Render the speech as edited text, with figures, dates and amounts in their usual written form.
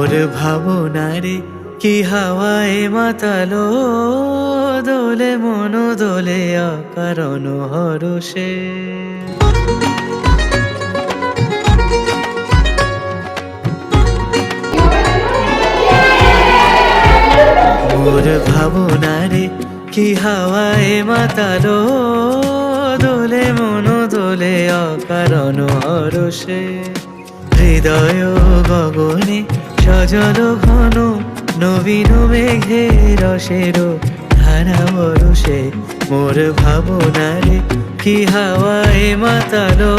মোর ভাবনারে কি হাওয়ায় মাতালো, দোলে মন দোলে অকারণ হরষে। মোর ভাবনারে কি হাওয়ায় মাতালো, দোলে মন দোলে অকারণ হরষে। হৃদয় গগনে সজল ঘন নবীন মেঘে রসের ধারা বরষে। মোর ভাবনারে কি হাওয়ায় মাতালো,